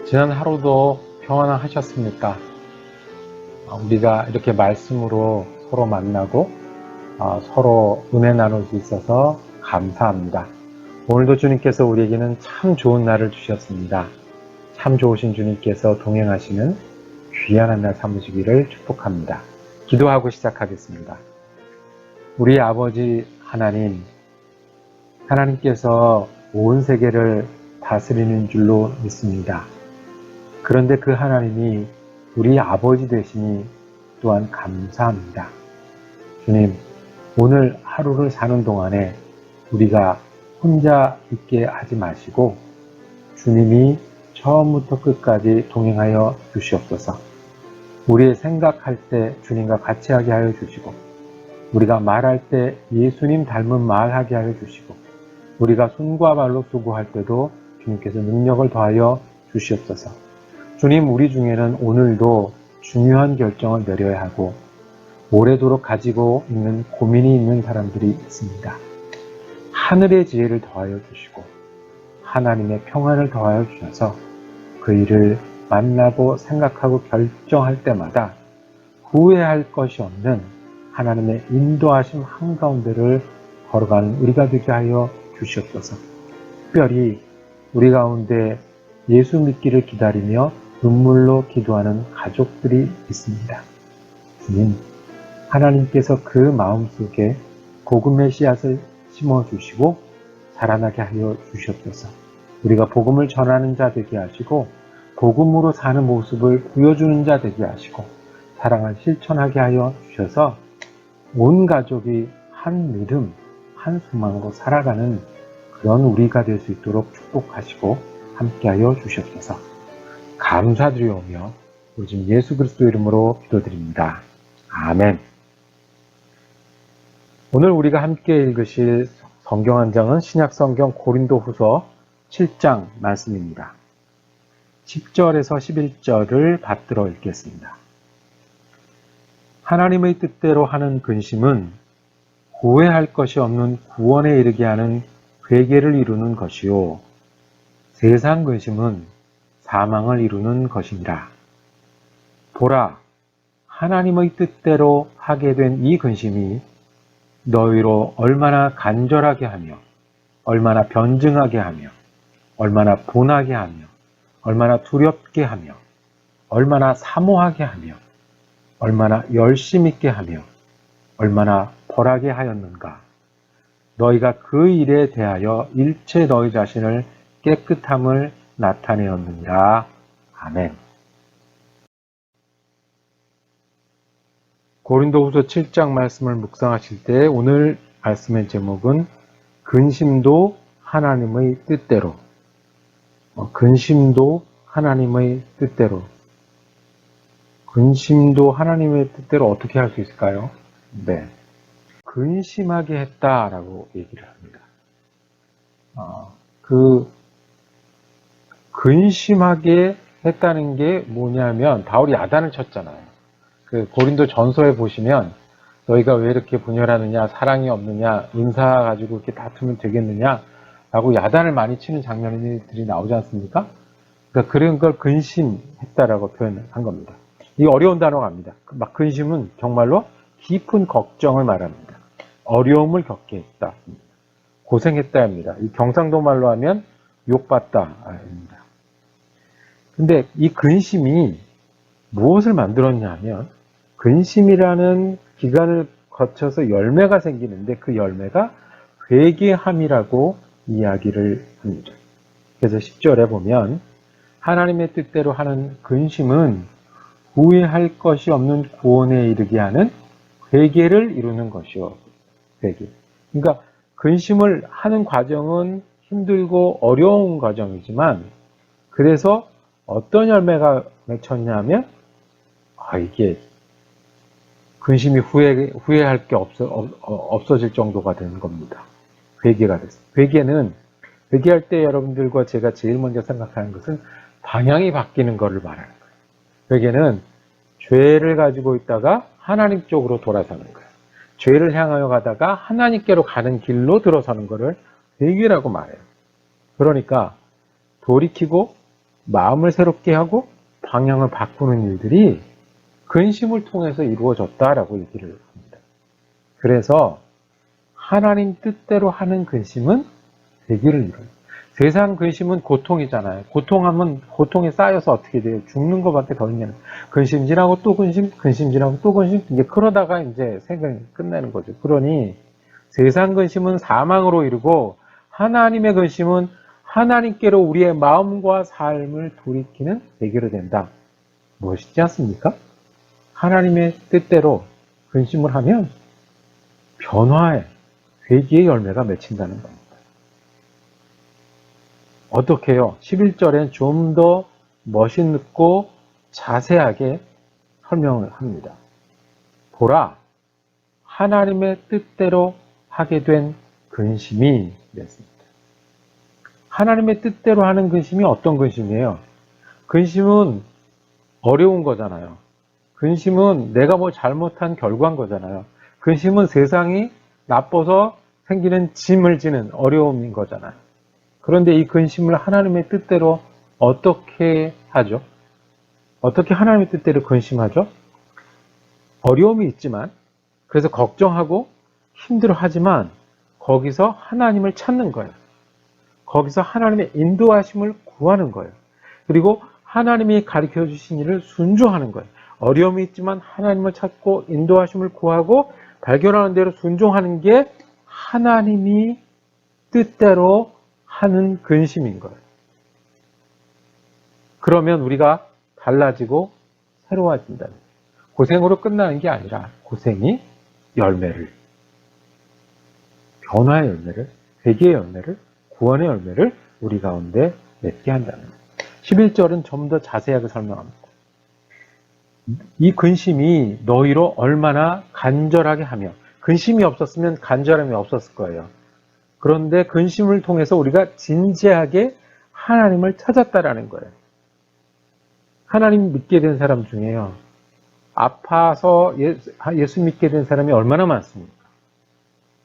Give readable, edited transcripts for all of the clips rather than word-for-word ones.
지난 하루도 평안하셨습니까? 우리가 이렇게 말씀으로 서로 만나고 서로 은혜 나눌 수 있어서 감사합니다. 오늘도 주님께서 우리에게는 참 좋은 날을 주셨습니다. 참 좋으신 주님께서 동행하시는 귀한 한 날 삼으시기를 축복합니다. 기도하고 시작하겠습니다. 우리 아버지 하나님께서 온 세계를 다스리는 줄로 믿습니다. 그런데 그 하나님이 우리 아버지 되시니 또한 감사합니다. 주님, 오늘 하루를 사는 동안에 우리가 혼자 있게 하지 마시고 주님이 처음부터 끝까지 동행하여 주시옵소서. 우리의 생각할 때 주님과 같이 하게 하여 주시고, 우리가 말할 때 예수님 닮은 말하게 하여 주시고, 우리가 손과 발로 수고할 때도 주님께서 능력을 더하여 주시옵소서. 주님, 우리 중에는 오늘도 중요한 결정을 내려야 하고 오래도록 가지고 있는 고민이 있는 사람들이 있습니다. 하늘의 지혜를 더하여 주시고 하나님의 평안을 더하여 주셔서 그 일을 만나고 생각하고 결정할 때마다 후회할 것이 없는 하나님의 인도하심 한가운데를 걸어가는 우리가 되게 하여 주시옵소서. 특별히 우리 가운데 예수 믿기를 기다리며 눈물로 기도하는 가족들이 있습니다. 주님, 하나님께서 그 마음속에 복음의 씨앗을 심어주시고 자라나게 하여 주시옵소서. 우리가 복음을 전하는 자 되게 하시고 복음으로 사는 모습을 보여주는 자 되게 하시고 사랑을 실천하게 하여 주셔서 온 가족이 한 믿음, 한 소망으로 살아가는 그런 우리가 될 수 있도록 축복하시고 함께하여 주시옵소서. 감사드리오며 우리 주 예수 그리스도 이름으로 기도드립니다. 아멘. 오늘 우리가 함께 읽으실 성경 한 장은 신약성경 고린도후서 7장 말씀입니다. 10절에서 11절을 받들어 읽겠습니다. 하나님의 뜻대로 하는 근심은 후회할 것이 없는 구원에 이르게 하는 회개를 이루는 것이요, 세상 근심은 사망을 이루는 것이니라. 보라, 하나님의 뜻대로 하게 된 이 근심이 너희로 얼마나 간절하게 하며 얼마나 변증하게 하며 얼마나 분하게 하며 얼마나 두렵게 하며 얼마나 사모하게 하며 얼마나 열심 있게 하며 얼마나 벌하게 하였는가. 너희가 그 일에 대하여 일체 너희 자신을 깨끗함을 나타내었느니라. 아멘. 고린도후서 7장 말씀을 묵상하실 때 오늘 말씀의 제목은 근심도 하나님의 뜻대로. 근심도 하나님의 뜻대로. 근심도 하나님의 뜻대로 어떻게 할 수 있을까요? 네. 근심하게 했다라고 얘기를 합니다. 근심하게 했다는 게 뭐냐면 바울이 야단을 쳤잖아요. 그 고린도 전서에 보시면 너희가 왜 이렇게 분열하느냐, 사랑이 없느냐, 인사 가지고 이렇게 다투면 되겠느냐 라고 야단을 많이 치는 장면들이 나오지 않습니까? 그러니까 그런 걸 근심했다라고 표현한 겁니다. 이 어려운 단어가 아닙니다. 막 근심은 정말로 깊은 걱정을 말합니다. 어려움을 겪게 했다. 고생했다 합니다. 이 경상도 말로 하면 욕받다 합니다. 근데 이 근심이 무엇을 만들었냐 하면 근심이라는 기간을 거쳐서 열매가 생기는데 그 열매가 회개함이라고 이야기를 합니다. 그래서 10절에 보면 하나님의 뜻대로 하는 근심은 후회할 것이 없는 구원에 이르게 하는 회개를 이루는 것이요. 회개. 그러니까 근심을 하는 과정은 힘들고 어려운 과정이지만 그래서 어떤 열매가 맺혔냐면 이게 근심이 후회할 게 없어질 정도가 되는 겁니다. 회개가 됐어요. 회개할 때 여러분들과 제가 제일 먼저 생각하는 것은 방향이 바뀌는 것을 말하는 거예요. 회개는 죄를 가지고 있다가 하나님 쪽으로 돌아서는 거예요. 죄를 향하여 가다가 하나님께로 가는 길로 들어서는 것을 회개라고 말해요. 그러니까 돌이키고 마음을 새롭게 하고 방향을 바꾸는 일들이 근심을 통해서 이루어졌다라고 얘기를 합니다. 그래서 하나님 뜻대로 하는 근심은 되기를 이뤄요. 세상 근심은 고통이잖아요. 고통하면 고통에 쌓여서 어떻게 돼요? 죽는 것밖에 더 있냐면 근심 지나고 또 근심, 근심 지나고 또 근심. 이제 그러다가 이제 생각이 끝나는 거죠. 그러니 세상 근심은 사망으로 이르고 하나님의 근심은 하나님께로 우리의 마음과 삶을 돌이키는 계기로 된다. 멋있지 않습니까? 하나님의 뜻대로 근심을 하면 변화의 회개의 열매가 맺힌다는 겁니다. 어떻게 해요? 11절엔 좀 더 멋있고 자세하게 설명을 합니다. 보라, 하나님의 뜻대로 하게 된 근심이 됐습니다. 하나님의 뜻대로 하는 근심이 어떤 근심이에요? 근심은 어려운 거잖아요. 근심은 내가 뭐 잘못한 결과인 거잖아요. 근심은 세상이 나빠서 생기는 짐을 지는 어려움인 거잖아요. 그런데 이 근심을 하나님의 뜻대로 어떻게 하죠? 어떻게 하나님의 뜻대로 근심하죠? 어려움이 있지만, 그래서 걱정하고 힘들어하지만 거기서 하나님을 찾는 거예요. 거기서 하나님의 인도하심을 구하는 거예요. 그리고 하나님이 가르쳐 주신 일을 순종하는 거예요. 어려움이 있지만 하나님을 찾고 인도하심을 구하고 발견하는 대로 순종하는 게 하나님이 뜻대로 하는 근심인 거예요. 그러면 우리가 달라지고 새로워진다는 거예요. 고생으로 끝나는 게 아니라 고생이 열매를, 변화의 열매를, 회개의 열매를, 구원의 열매를 우리 가운데 맺게 한다는 거예요. 11절은 좀 더 자세하게 설명합니다. 이 근심이 너희로 얼마나 간절하게 하며, 근심이 없었으면 간절함이 없었을 거예요. 그런데 근심을 통해서 우리가 진지하게 하나님을 찾았다라는 거예요. 하나님 믿게 된 사람 중에요, 아파서 예수 믿게 된 사람이 얼마나 많습니까?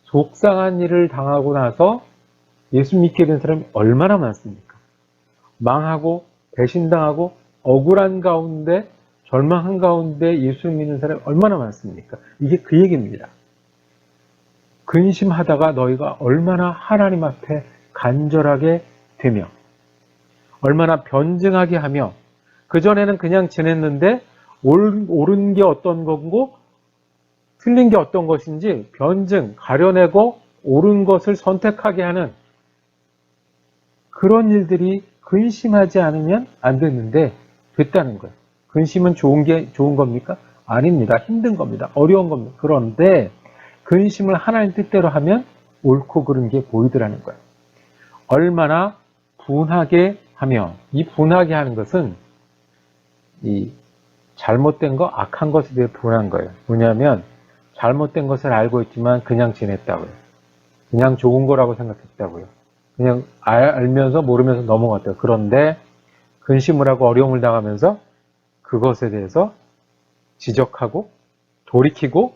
속상한 일을 당하고 나서 예수 믿게 된 사람이 얼마나 많습니까? 망하고 배신당하고 억울한 가운데, 절망한 가운데 예수 믿는 사람이 얼마나 많습니까? 이게 그 얘기입니다. 근심하다가 너희가 얼마나 하나님 앞에 간절하게 되며, 얼마나 변증하게 하며, 그전에는 그냥 지냈는데 옳은 게 어떤 거고 틀린 게 어떤 것인지 변증, 가려내고 옳은 것을 선택하게 하는 그런 일들이 근심하지 않으면 안 됐는데 됐다는 거예요. 근심은 좋은 겁니까? 아닙니다. 힘든 겁니다. 어려운 겁니다. 그런데 근심을 하나님 뜻대로 하면 옳고 그른 게 보이더라는 거예요. 얼마나 분하게 하며, 이 분하게 하는 것은 이 잘못된 거, 악한 것에 대해 분한 거예요. 뭐냐면 잘못된 것을 알고 있지만 그냥 지냈다고요. 그냥 좋은 거라고 생각했다고요. 그냥 알면서 모르면서 넘어갔대요. 그런데 근심을 하고 어려움을 당하면서 그것에 대해서 지적하고 돌이키고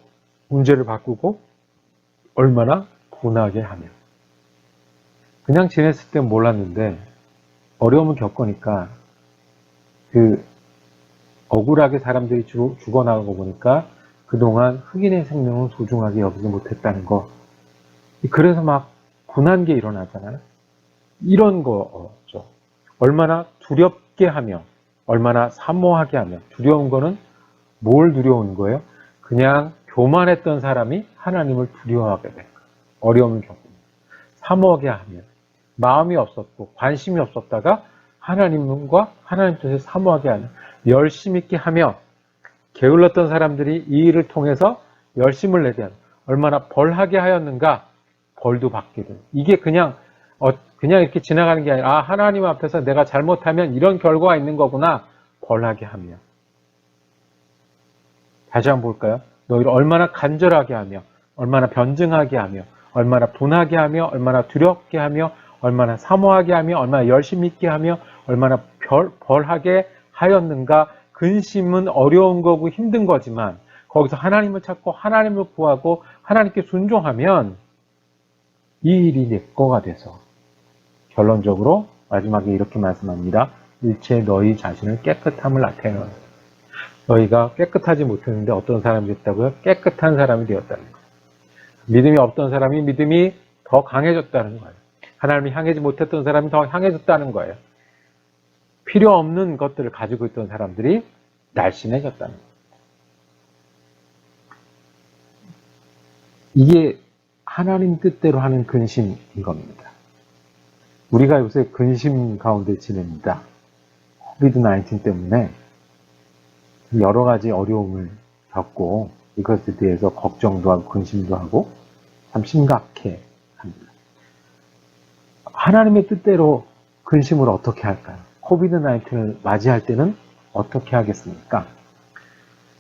문제를 바꾸고 얼마나 분하게 하며, 그냥 지냈을 땐 몰랐는데 어려움을 겪으니까 그 억울하게 사람들이 죽어나가고 보니까 그동안 흑인의 생명은 소중하게 여기지 못했다는 거. 그래서 막 분한 게 일어나잖아요. 이런 거죠. 얼마나 두렵게 하며, 얼마나 사모하게 하며. 두려운 거는 뭘 두려운 거예요? 그냥 교만했던 사람이 하나님을 두려워하게 된 거예요. 어려움을 겪고. 사모하게 하며, 마음이 없었고 관심이 없었다가 하나님과 하나님 뜻을 사모하게 하는, 열심 있게 하며, 게을렀던 사람들이 이 일을 통해서 열심을 내게 하는, 얼마나 벌하게 하였는가, 벌도 받게 되는. 이게 그냥 이렇게 지나가는 게 아니라, 하나님 앞에서 내가 잘못하면 이런 결과가 있는 거구나, 벌하게 하며. 다시 한번 볼까요? 너희를 얼마나 간절하게 하며, 얼마나 변증하게 하며, 얼마나 분하게 하며, 얼마나 두렵게 하며, 얼마나 사모하게 하며, 얼마나 열심히 있게 하며, 얼마나 벌하게 하였는가. 근심은 어려운 거고 힘든 거지만 거기서 하나님을 찾고 하나님을 구하고 하나님께 순종하면 이 일이 내 거가 돼서, 결론적으로 마지막에 이렇게 말씀합니다. 일체 너희 자신을 깨끗함을 나타내는 너희가 깨끗하지 못했는데 어떤 사람이 됐다고요? 깨끗한 사람이 되었다는 거예요. 믿음이 없던 사람이 믿음이 더 강해졌다는 거예요. 하나님이 향하지 못했던 사람이 더 향해졌다는 거예요. 필요 없는 것들을 가지고 있던 사람들이 날씬해졌다는 거예요. 이게 하나님 뜻대로 하는 근심인 겁니다. 우리가 요새 근심 가운데 지냅니다. 코비드-19 때문에 여러 가지 어려움을 겪고 이것에 대해서 걱정도 하고 근심도 하고 참 심각해 합니다. 하나님의 뜻대로 근심을 어떻게 할까요? 코비드-19을 맞이할 때는 어떻게 하겠습니까?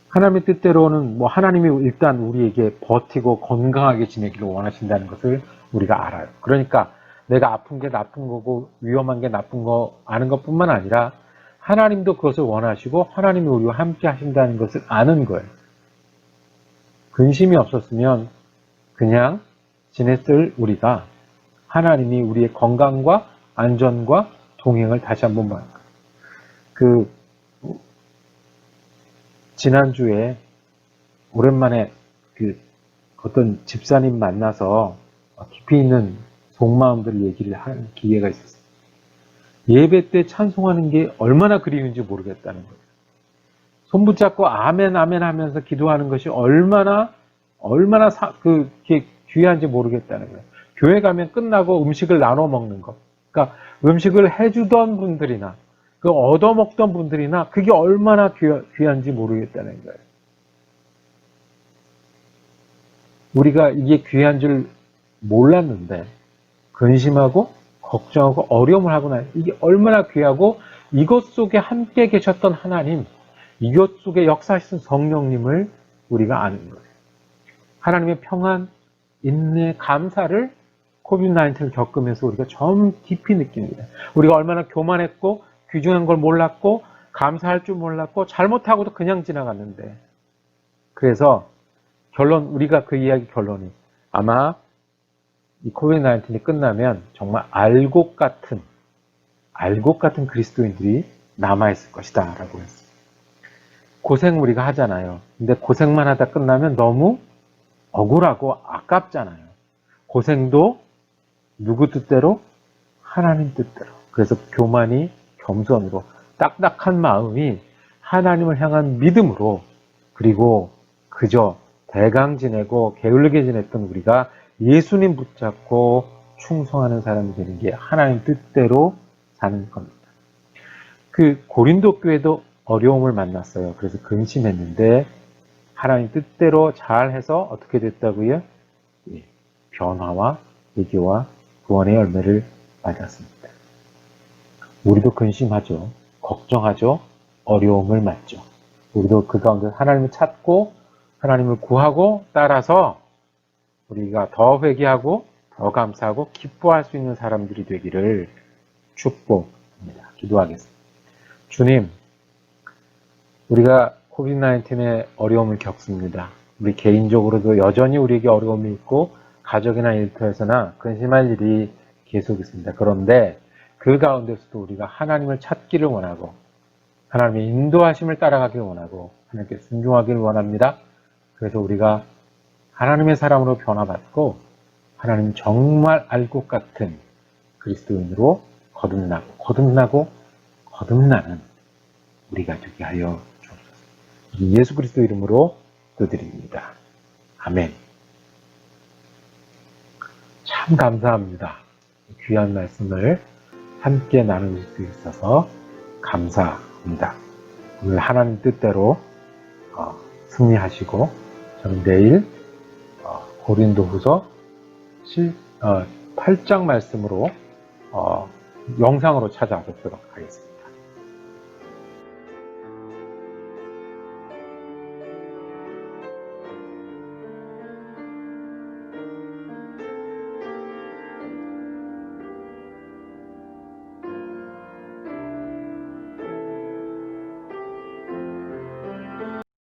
하나님의 뜻대로는 하나님이 일단 우리에게 버티고 건강하게 지내기를 원하신다는 것을 우리가 알아요. 그러니까 내가 아픈 게 나쁜 거고 위험한 게 나쁜 거 아는 것뿐만 아니라 하나님도 그것을 원하시고 하나님이 우리와 함께 하신다는 것을 아는 거예요. 근심이 없었으면 그냥 지냈을 우리가 하나님이 우리의 건강과 안전과 동행을 다시 한번 봐요. 지난주에 오랜만에 어떤 집사님 만나서 깊이 있는 속마음들을 얘기를 한 기회가 있었어요. 예배 때 찬송하는 게 얼마나 그리운지 모르겠다는 거예요. 손 붙잡고 아멘 아멘 하면서 기도하는 것이 얼마나 귀한지 모르겠다는 거예요. 교회 가면 끝나고 음식을 나눠 먹는 것. 그러니까 음식을 해주던 분들이나 얻어먹던 분들이나 그게 얼마나 귀한지 모르겠다는 거예요. 우리가 이게 귀한 줄 몰랐는데 근심하고 걱정하고 어려움을 하고 나니 이게 얼마나 귀하고 이것 속에 함께 계셨던 하나님, 이것 속에 역사하신 성령님을 우리가 아는 거예요. 하나님의 평안, 인내, 감사를 코비드-19를 겪으면서 우리가 좀 깊이 느낍니다. 우리가 얼마나 교만했고 귀중한 걸 몰랐고 감사할 줄 몰랐고 잘못하고도 그냥 지나갔는데 그래서 우리가 그 이야기 결론이 아마 이 코비드-19이 끝나면 정말 알곡 같은 그리스도인들이 남아있을 것이다 라고 했어요. 고생 우리가 하잖아요. 근데 고생만 하다 끝나면 너무 억울하고 아깝잖아요. 고생도 누구 뜻대로? 하나님 뜻대로. 그래서 교만이 겸손으로 딱딱한 마음이 하나님을 향한 믿음으로 그리고 그저 대강 지내고 게을르게 지냈던 우리가 예수님 붙잡고 충성하는 사람이 되는 게 하나님 뜻대로 사는 겁니다. 고린도 교회도 어려움을 만났어요. 그래서 근심했는데 하나님 뜻대로 잘해서 어떻게 됐다고요? 변화와 회개와 구원의 열매를 맞았습니다. 우리도 근심하죠. 걱정하죠. 어려움을 맞죠. 우리도 그 가운데 하나님을 찾고 하나님을 구하고 따라서 우리가 더 회개하고 더 감사하고 기뻐할 수 있는 사람들이 되기를 축복합니다. 기도하겠습니다. 주님, 우리가 코비드-19의 어려움을 겪습니다. 우리 개인적으로도 여전히 우리에게 어려움이 있고 가족이나 일터에서나 근심할 일이 계속 있습니다. 그런데 그 가운데서도 우리가 하나님을 찾기를 원하고 하나님의 인도하심을 따라가길 원하고 하나님께 순종하기를 원합니다. 그래서 우리가 하나님의 사람으로 변화받고 하나님 정말 알곡 같은 그리스도인으로 거듭나는 우리가 되게 하여 주옵소서. 예수 그리스도 이름으로 기도드립니다. 아멘. 참 감사합니다. 귀한 말씀을 함께 나눌 수 있어서 감사합니다. 오늘 하나님 뜻대로 승리하시고 저는 내일 고린도후서 8장 말씀으로 영상으로 찾아뵙도록 하겠습니다.